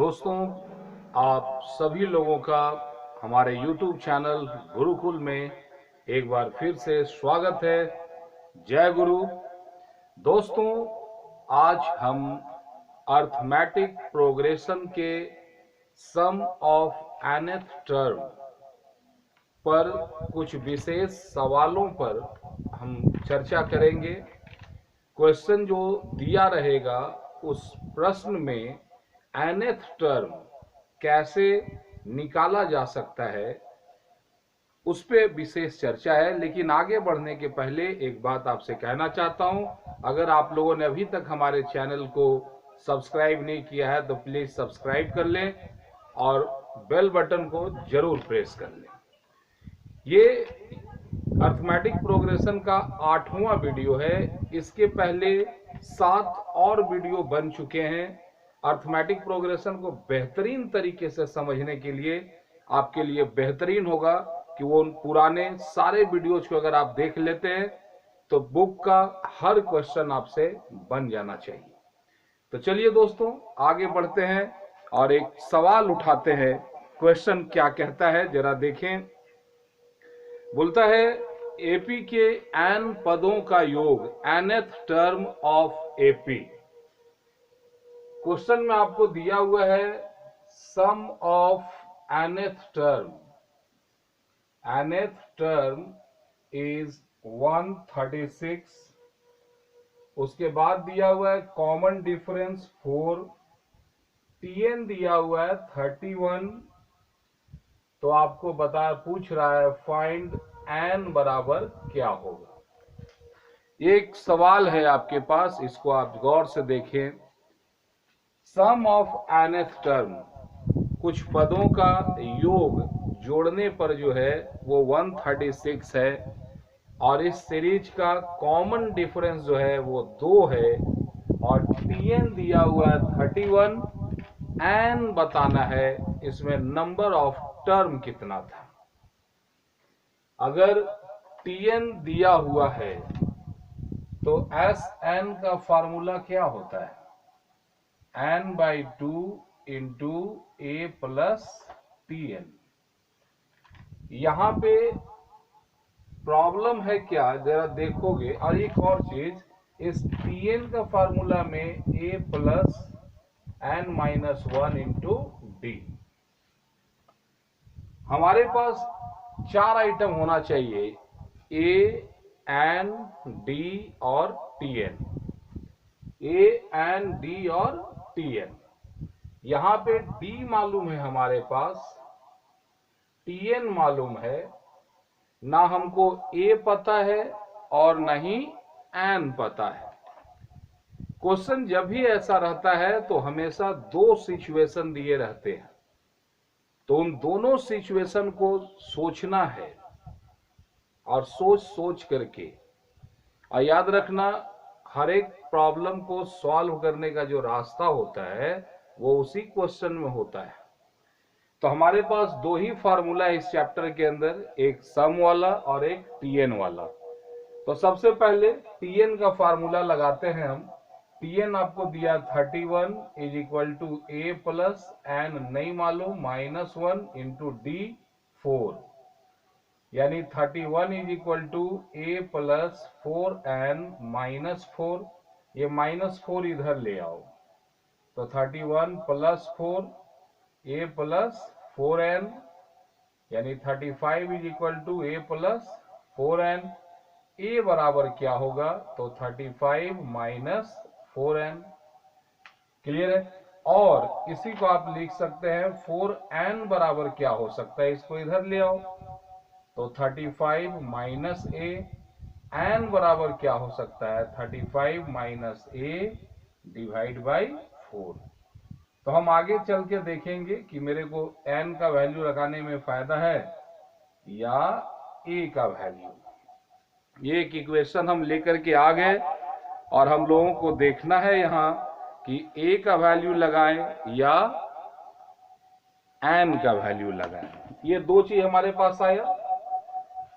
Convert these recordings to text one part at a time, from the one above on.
दोस्तों, आप सभी लोगों का हमारे YouTube चैनल गुरुकुल में एक बार फिर से स्वागत है। जय गुरु। दोस्तों, आज हम अर्थमेटिक प्रोग्रेशन के सम ऑफ nth टर्म पर कुछ विशेष सवालों पर हम चर्चा करेंगे। क्वेश्चन जो दिया रहेगा उस प्रश्न में nth टर्म कैसे निकाला जा सकता है उस पे विशेष चर्चा है। लेकिन आगे बढ़ने के पहले एक बात आपसे कहना चाहता हूं, अगर आप लोगों ने अभी तक हमारे चैनल को सब्सक्राइब नहीं किया है तो प्लीज सब्सक्राइब कर लें और बेल बटन को जरूर प्रेस कर लें। ये अर्थमेटिक प्रोग्रेशन का 8वां वीडियो है। इसके पहले 7 और वीडियो बन चुके हैं। अर्थमेटिक प्रोग्रेशन को बेहतरीन तरीके से समझने के लिए आपके लिए बेहतरीन होगा कि वो उन पुराने सारे वीडियोज को अगर आप देख लेते हैं तो बुक का हर क्वेश्चन आपसे बन जाना चाहिए। तो चलिए दोस्तों, आगे बढ़ते हैं और एक सवाल उठाते हैं। क्वेश्चन क्या कहता है जरा देखें। बोलता है एपी के n पदों का योग nth term of AP. Question में आपको दिया हुआ है sum of nth term. nth term is 136। उसके बाद दिया हुआ है कॉमन डिफरेंस 4। tn दिया हुआ है 31। तो आपको पूछ रहा है फाइंड n बराबर क्या होगा। एक सवाल है आपके पास, इसको आप गौर से देखें। सम ऑफ nth टर्म, कुछ पदों का योग जोड़ने पर जो है वो 136 है और इस सीरीज का कॉमन डिफरेंस जो है वो 2 है और tn दिया हुआ है 31। n बताना है इसमें नंबर ऑफ टर्म कितना था। अगर tn दिया हुआ है तो Sn का फार्मूला क्या होता है? n/2 into a plus tn। यहां पे प्रॉब्लम है क्या जरा देखोगे। और एक और चीज, इस tn का फार्मूला में a plus n-1 into d। हमारे पास 4 आइटम होना चाहिए, a, n, d और tn। a, n, d और tn। यहां पे d मालूम है हमारे पास, tn मालूम है ना, हमको a पता है और ना ही n पता है। क्वेश्चन जब भी ऐसा रहता है तो हमेशा 2 सिचुएशन दिए रहते हैं, तो उन दोनों सिचुएशन को सोचना है और सोच करके। और याद रखना, हर एक प्रॉब्लम को सॉल्व करने का जो रास्ता होता है वो उसी क्वेश्चन में होता है। तो हमारे पास 2 ही फार्मूला है इस चैप्टर के अंदर, एक सम वाला और एक tn वाला। तो सबसे पहले tn का फार्मूला लगाते हैं हम। tn आपको दिया 31 is equal to a plus n नहीं मालूम -1 इंटू d 4, यानी 31 is equal to a plus 4n -4। ये -4 इधर ले आओ तो 31 प्लस 4 a प्लस 4n, यानी 35 is equal to a plus 4n। a बराबर क्या होगा तो 35 माइनस 4n। क्लियर है। और इसी को आप लिख सकते हैं 4n बराबर क्या हो सकता है, इसको इधर ले आओ तो 35 माइनस a। n बराबर क्या हो सकता है 35 माइनस a डिवाइड बाई 4। तो हम आगे चल के देखेंगे कि मेरे को n का वैल्यू लगाने में फायदा है या a का वैल्यू। ये एक इक्वेशन हम लेकर के आ गए और हम लोगों को देखना है यहाँ कि a का वैल्यू लगाएं या n का वैल्यू लगाएं। ये 2 चीज हमारे पास आया।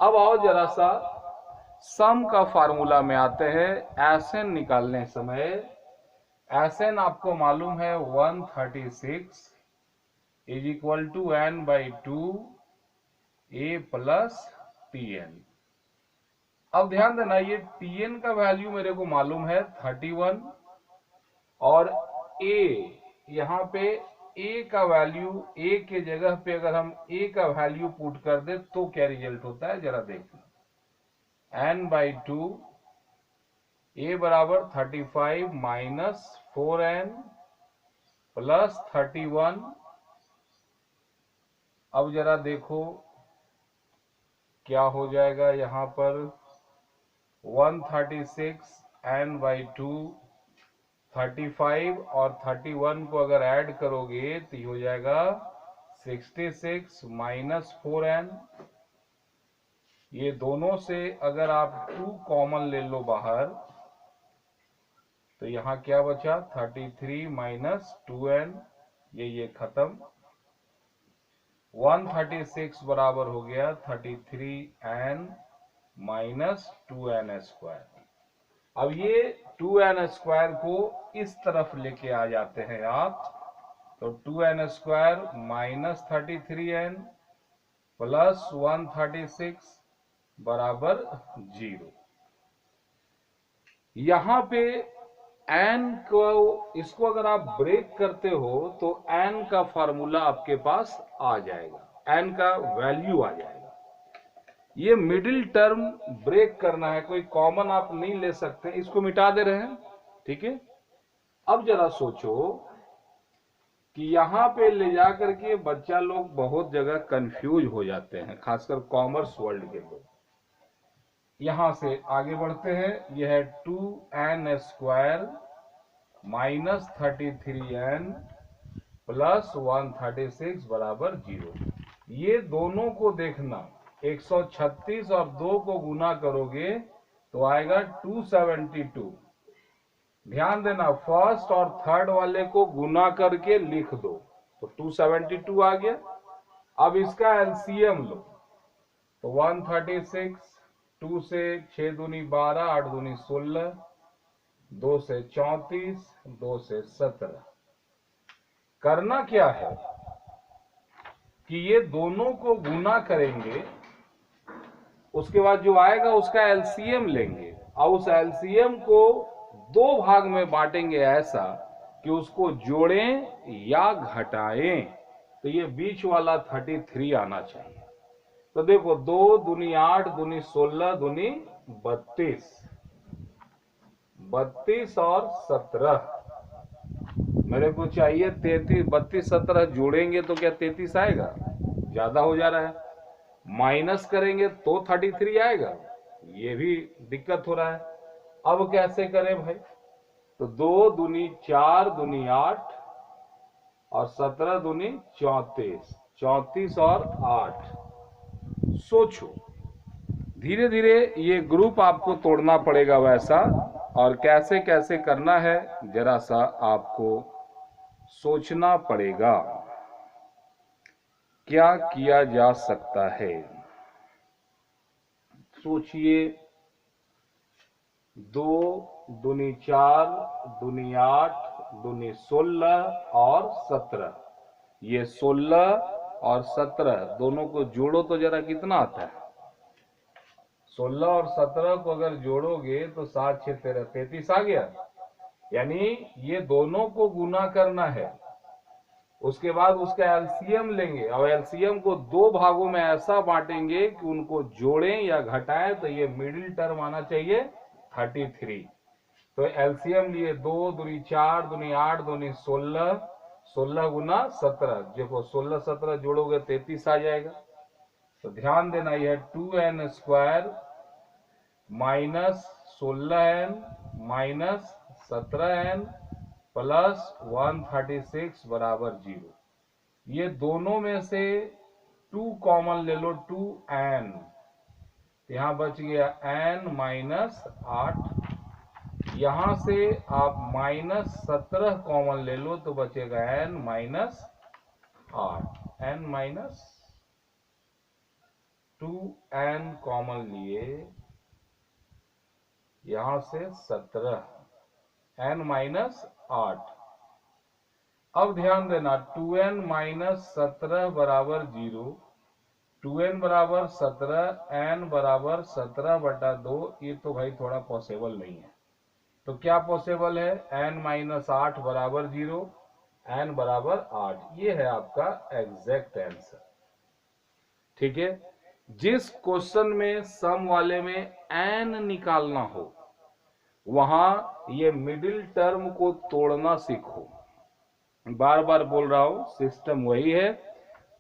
अब आओ जरा सा सम का फार्मूला में आते हैं। Sn निकालने समय Sn आपको मालूम है 136 is equal to n/2 a plus Tn। अब ध्यान देना, ये Tn का वैल्यू मेरे को मालूम है 31 और a यहाँ पे a का वैल्यू, a के जगह पे अगर हम a का वैल्यू पुट कर दे तो क्या रिजल्ट होता है जरा देखना। n/2 a बराबर 35 माइनस 4n प्लस 31। अब जरा देखो क्या हो जाएगा यहाँ पर। 136 n/2 35 और 31 को अगर ऐड करोगे तो ये हो जाएगा 66 माइनस 4n। ये दोनों से अगर आप 2 कॉमन ले लो बाहर तो यहाँ क्या बचा 33 माइनस 2n, ये खत्म। 136 बराबर हो गया 33n माइनस 2n स्क्वायर। अब ये 2n स्क्वायर को इस तरफ लेके आ जाते हैं आप, तो 2n square minus 33n plus 136 बराबर 0। यहां पे n को, इसको अगर आप ब्रेक करते हो तो n का फार्मूला आपके पास आ जाएगा, n का वैल्यू आ जाएगा। ये मिडिल टर्म ब्रेक करना है, कोई कॉमन आप नहीं ले सकते, इसको मिटा दे रहे हैं, ठीक है। अब जरा सोचो कि यहाँ पे ले जाकर के बच्चा लोग बहुत जगह कंफ्यूज हो जाते हैं, खासकर कॉमर्स वर्ल्ड के लोग। यहां से आगे बढ़ते हैं, यह है 2n square minus 33n plus 136 बराबर 0। ये दोनों को देखना, 136 और 2 को गुना करोगे तो आएगा 272। ध्यान देना, फर्स्ट और थर्ड वाले को गुना करके लिख दो तो 272 आ गया। अब इसका एलसीएम लो तो 136, 2 से 6 दूनी 12, 8 दूनी 16, 2 से 34, 2 से 17। करना क्या है कि ये दोनों को गुना करेंगे, उसके बाद जो आएगा उसका एलसीएम लेंगे और उस एलसीएम को 2 भाग में बांटेंगे ऐसा कि उसको जोड़ें या घटाएं, तो ये बीच वाला 33 आना चाहिए। तो देखो 2 दूनी 8 दूनी 16 दूनी 32, 32 और 17 मेरे को चाहिए 33। 32 17 जोड़ेंगे तो क्या 33 आएगा? ज्यादा हो जा रहा है। माइनस करेंगे तो 33 आएगा, ये भी दिक्कत हो रहा है। अब कैसे करें भाई? तो 2 दूनी 4 दूनी 8 और 17 दूनी 34, 34 और 8। सोचो, धीरे धीरे ये ग्रुप आपको तोड़ना पड़ेगा वैसा, और कैसे कैसे करना है जरा सा आपको सोचना पड़ेगा। क्या किया जा सकता है? सोचिए। 2 दूनी 4 दूनी 8 दूनी 16 और 17। ये 16 और 17 दोनों को जोड़ो तो जरा कितना आता है? 16 और 17 को अगर जोड़ोगे तो 7 6 13 33 आ गया। यानी ये दोनों को गुना करना है, उसके बाद उसका एलसीएम लेंगे और एलसीएम को 2 भागों में ऐसा बांटेंगे कि उनको जोड़ें या घटाएं, तो ये मिडिल टर्म आना चाहिए 33। तो एलसीएम लिए 2 दूनी 4 दूनी 8 दूनी 16, 16 गुना 17, देखो 16 17 जोड़ोगे 33 आ जाएगा। तो ध्यान देना, यह 2n square minus 16n minus 17n plus 136 बराबर 0। ये दोनों में से 2 कॉमन ले लो, 2n, यहां बच गया n माइनस 8। यहां से आप माइनस 17 कॉमन ले लो तो बचेगा n minus 8, n minus 2n common लिए, यहां से 17 n माइनस 8। अब ध्यान देना 2n माइनस 17 बराबर 0, 2n बराबर 17, n बराबर 17/2। ये तो भाई थोड़ा पॉसिबल नहीं है, तो क्या पॉसिबल है? n माइनस 8 बराबर 0, n बराबर 8। ये है आपका एग्जैक्ट आंसर। ठीक है, जिस क्वेश्चन में सम वाले में n निकालना हो वहां ये मिडिल टर्म को तोड़ना सीखो। बार बार बोल रहा हूं, सिस्टम वही है।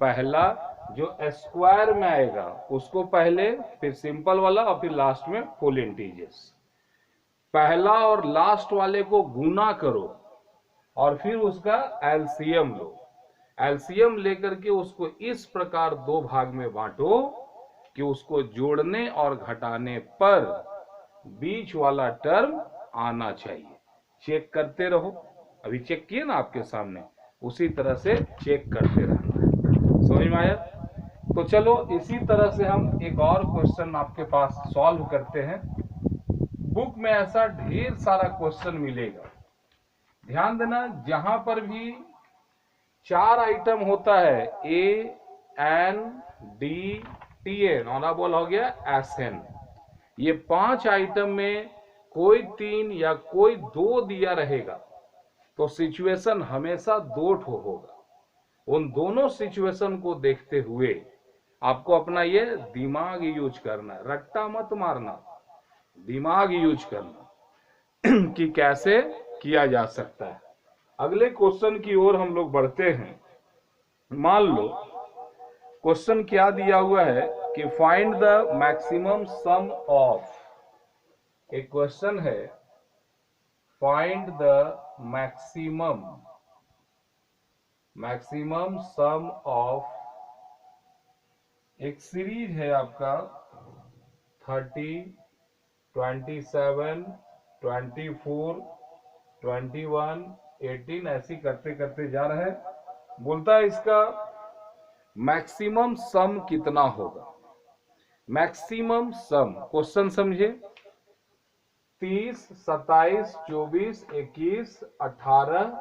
पहला जो स्क्वायर में आएगा उसको पहले, फिर सिंपल वाला और फिर लास्ट में फुल इंटीजर्स। पहला और लास्ट वाले को गुना करो और फिर उसका एलसीएम लो। एलसीएम लेकर के उसको इस प्रकार दो भाग में बांटो कि उसको जोड़ने और घटाने पर बीच वाला टर्म आना चाहिए। चेक करते रहो, अभी चेक किए ना आपके सामने, उसी तरह से चेक करते रहना है। समझ में आया? तो चलो इसी तरह से हम एक और क्वेश्चन आपके पास सॉल्व करते हैं। बुक में ऐसा ढेर सारा क्वेश्चन मिलेगा। ध्यान देना, जहां पर भी 4 आइटम होता है, A N D T N, ऑनरेबल हो गया एस एन, ये 5 आइटम में कोई 3 या कोई 2 दिया रहेगा तो सिचुएशन हमेशा 2 ठो होगा। उन दोनों सिचुएशन को देखते हुए आपको अपना ये दिमाग यूज करना है, रट्टा मत मारना, दिमाग यूज करना कि कैसे किया जा सकता है। अगले क्वेश्चन की ओर हम लोग बढ़ते हैं। मान लो क्वेश्चन क्या दिया हुआ है कि find the maximum some of, एक क्वेश्चन है find the maximum some of, एक सीरीज है आपका 30, 27, 24, 21, 18, ऐसी करते करते जा रहे हैं। बोलता है इसका मैक्सिमम सम कितना होगा। मैक्सिमम सम, क्वेश्चन समझे, 30, 27, 24, 21, 18।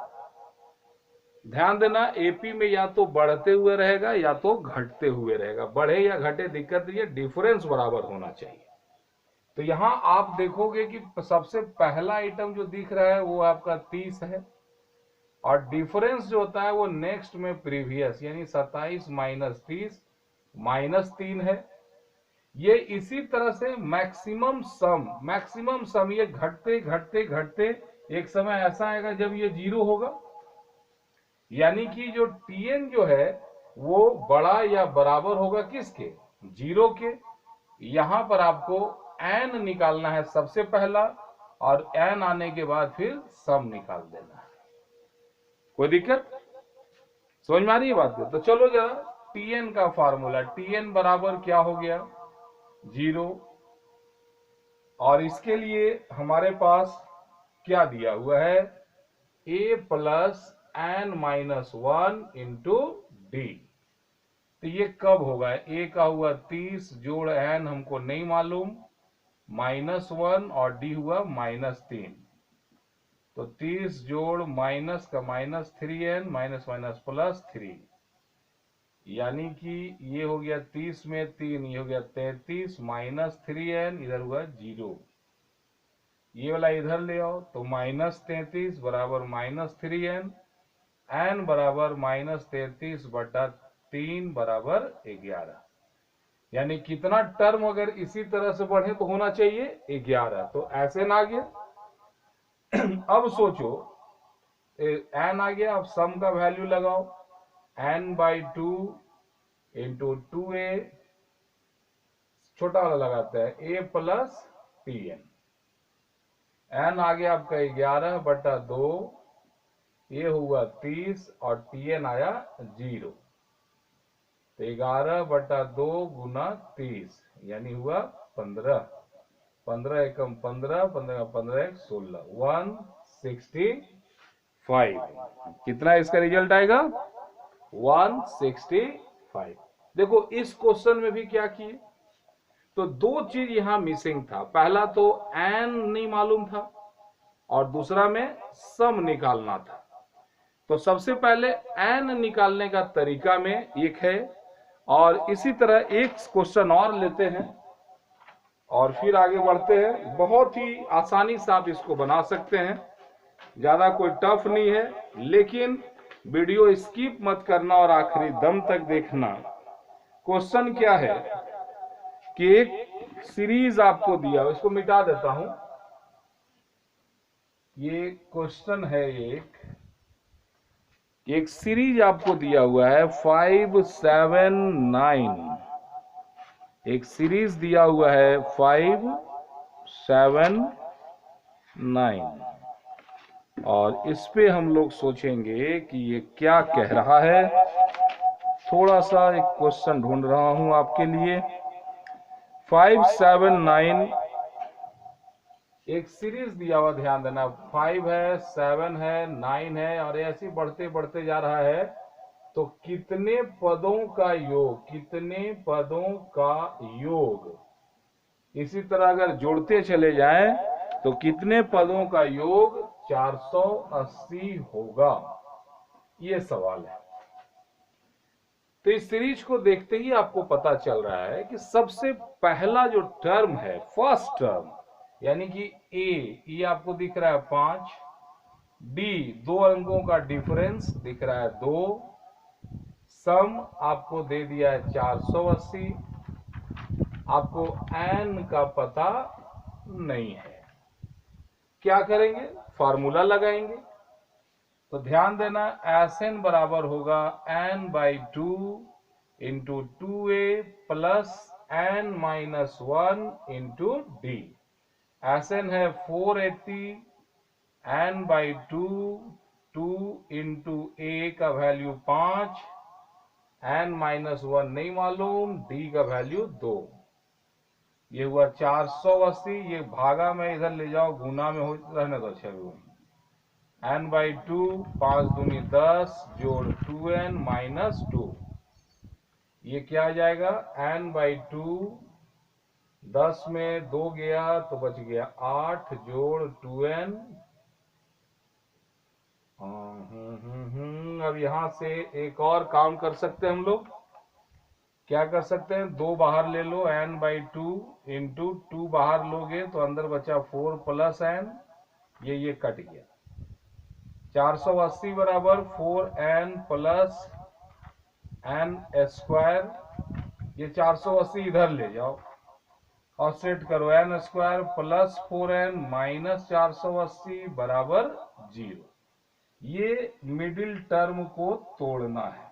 ध्यान देना, एपी में या तो बढ़ते हुए रहेगा या तो घटते हुए रहेगा। बढ़े या घटे दिक्कत नहीं है, डिफरेंस बराबर होना चाहिए। तो यहां आप देखोगे कि सबसे पहला आइटम जो दिख रहा है वो आपका 30 है, और डिफरेंस जो होता है वो नेक्स्ट में प्रीवियस, यानी 27 माइनस 30 -3 है। ये इसी तरह से मैक्सिमम सम ये घटते घटते घटते एक समय ऐसा आएगा जब ये 0 होगा, यानी कि जो टीएन जो है वो बड़ा या बराबर होगा किसके? 0 के। यहां पर आपको एन निकालना है सबसे पहला, और एन आने के बाद फिर सम निकाल देना है। कोई दिक्कत समझ में आ रही है बात? तो चलो जरा टीएन का फार्मूला, टीएन बराबर क्या हो गया? 0। और इसके लिए हमारे पास क्या दिया हुआ है? a plus n minus 1 into D. तो ये कब होगा? a का हुआ 30 जोड़ n हमको नहीं मालूम, -1, और d हुआ -3। तो 30 जोड़ माइनस का -3n, माइनस माइनस +3, यानी कि ये हो गया 30 में 3, ये हो गया 33, -3n, इधर हुआ 0। ये वाला इधर ले आओ तो -33 बराबर -3n, n बराबर -33/3 बराबर 11। यानी कितना टर्म अगर इसी तरह से बढ़े तो होना चाहिए 11। तो ऐसे ना आ गया। अब सोचो n आ गया, अब सम का वैल्यू लगाओ, n/2 इंटू 2a, छोटा वाला लगाता है a प्लस tn। n आ गया आपका 11/2, ये हुआ 30 और tn आया 0। तो 11/2 गुना 30 यानी हुआ 15, 15 एकम 15, 15 15 1 16, 165। कितना इसका रिजल्ट आएगा? 165। देखो इस क्वेश्चन में भी क्या किए, तो 2 चीज यहां मिसिंग था। पहला तो n नहीं मालूम था, और दूसरा में सम निकालना था। तो सबसे पहले n निकालने का तरीका में एक है, और इसी तरह एक क्वेश्चन और लेते हैं और फिर आगे बढ़ते हैं। बहुत ही आसानी से आप इसको बना सकते हैं, ज्यादा कोई टफ नहीं है, लेकिन वीडियो स्किप मत करना और आखिरी दम तक देखना। क्वेश्चन क्या है कि एक सीरीज आपको दिया, इसको मिटा देता हूं। ये क्वेश्चन है, एक सीरीज आपको दिया हुआ है 5 7 9, एक सीरीज दिया हुआ है 5 7 9, और इस पे हम लोग सोचेंगे कि ये क्या कह रहा है। थोड़ा सा एक क्वेश्चन ढूंढ रहा हूं आपके लिए। 5 7 9 एक सीरीज दिया हुआ, ध्यान देना। 5 है, 7 है, 9 है, और ऐसे बढ़ते बढ़ते जा रहा है। तो कितने पदों का योग, कितने पदों का योग, इसी तरह अगर जोड़ते चले जाएं तो कितने पदों का योग 480 होगा, ये सवाल है। तो इस सीरीज को देखते ही आपको पता चल रहा है कि सबसे पहला जो टर्म है, फर्स्ट टर्म, यानी कि ये आपको दिख रहा है 5, डी 2 अंकों का डिफरेंस दिख रहा है 2, सम आपको दे दिया है 480, आपको n का पता नहीं है। क्या करेंगे, फार्मूला लगाएंगे। तो ध्यान देना, Sn बराबर होगा n/2 into 2a plus n-1 into D. Sn है 480, n/2 2 इंटू a का वैल्यू 5, n-1 नहीं मालूम, d का वैल्यू 2। ये हुआ 480, ये भागा में इधर ले जाओ, गुना में हो रहने दो। अच्छा, n/2 5 दूनी 10 जोड़ 2n माइनस 2, ये क्या आ जाएगा, n/2 10 में 2 गया तो बच गया 8 जोड़ 2n। अब यहां से एक और काम कर सकते हैं हम लोग। क्या कर सकते हैं, 2 बाहर ले लो, n/2 इंटू 2 बाहर लोगे तो अंदर बचा 4 प्लस n, ये कट गया। 480 बराबर 4n प्लस n स्क्वायर, ये 480 इधर ले जाओ और सेट करो, n square plus 4n minus 480 बराबर 0। ये मिडिल टर्म को तोड़ना है।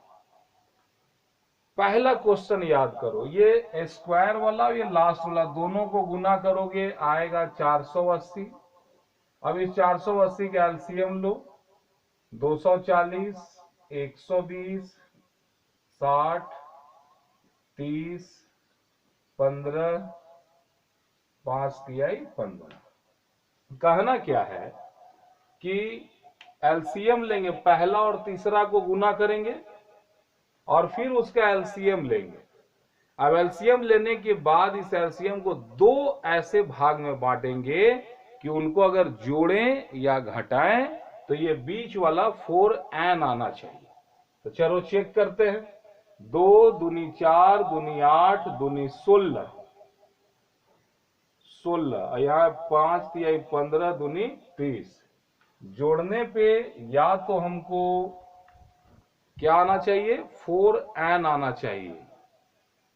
पहला क्वेश्चन याद करो, ये स्क्वायर वाला और ये लास्ट वाला दोनों को गुना करोगे आएगा 480। अब इस 480 का एलसीएम लो, 240, 120, 60, 30, 15, 5 तिहाई 15। कहना क्या है कि एलसीएम लेंगे, पहला और तीसरा को गुना करेंगे और फिर उसका एलसीएम लेंगे। अब एलसीएम लेने के बाद इस एलसीएम को 2 ऐसे भाग में बांटेंगे कि उनको अगर जोड़ें या घटाएं तो ये बीच वाला 4n आना चाहिए। तो चलो चेक करते हैं। 2 दूनी 4 दूनी 8 दूनी 16, 16, यहाँ 5 तिहाई 15 दूनी 30। जोड़ने पे या तो हमको क्या आना चाहिए, 4n आना चाहिए।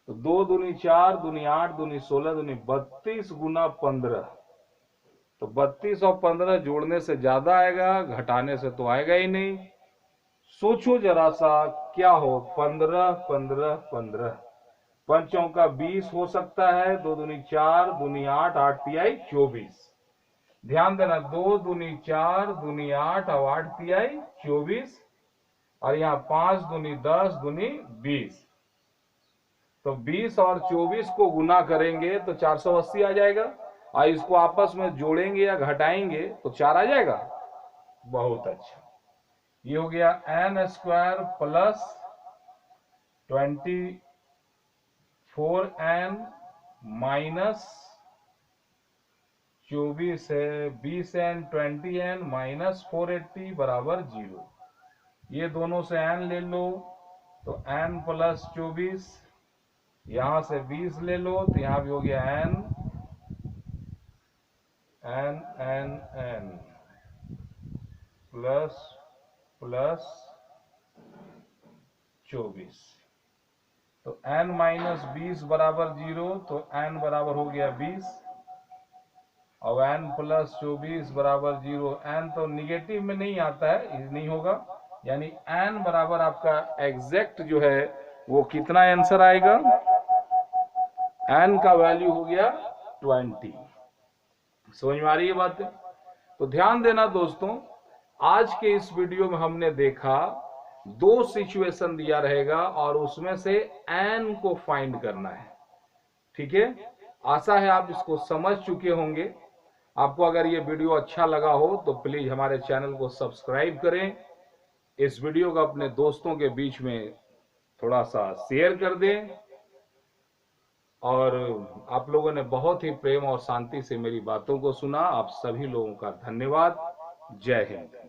तो 2 दूनी 4 दूनी 8 दूनी 16 दूनी 32 गुना 15, तो 32 और 15 जोड़ने से ज्यादा आएगा, घटाने से तो आएगा ही नहीं। सोचो जरा सा क्या हो, 15 15 15, 5 का 20 हो सकता है, 2 दूनी 4 दूनी 8 8 तिहाई 24। ध्यान देना, 2 दूनी 4 दूनी 8 और 8 तिहाई 24, और यहाँ 5 दूनी 10 दूनी 20। तो 20 और 24 को गुना करेंगे तो 480 आ जाएगा, और इसको आपस में जोड़ेंगे या घटाएंगे तो 4 आ जाएगा। बहुत अच्छा, ये हो गया n square plus 24n minus 24 है, 20n 20n माइनस 480 बराबर 0। ये दोनों से n ले लो तो n प्लस 24, यहां से 20 ले लो तो यहां भी हो गया n प्लस प्लस 24। तो n माइनस 20 बराबर 0, तो n बराबर हो गया 20 और n प्लस 24 बराबर 0। n तो निगेटिव में नहीं आता है, नहीं होगा, यानी n बराबर आपका एग्जैक्ट जो है वो कितना आंसर आएगा, n का वैल्यू हो गया 20। समझ में आ रही है बात? तो ध्यान देना दोस्तों, आज के इस वीडियो में हमने देखा 2 सिचुएशन दिया रहेगा और उसमें से n को फाइंड करना है। ठीक है, आशा है आप इसको समझ चुके होंगे। आपको अगर ये वीडियो अच्छा लगा हो तो प्लीज हमारे चैनल को सब्सक्राइब करें, इस वीडियो को अपने दोस्तों के बीच में थोड़ा सा शेयर कर दें, और आप लोगों ने बहुत ही प्रेम और शांति से मेरी बातों को सुना। आप सभी लोगों का धन्यवाद। जय हिंद।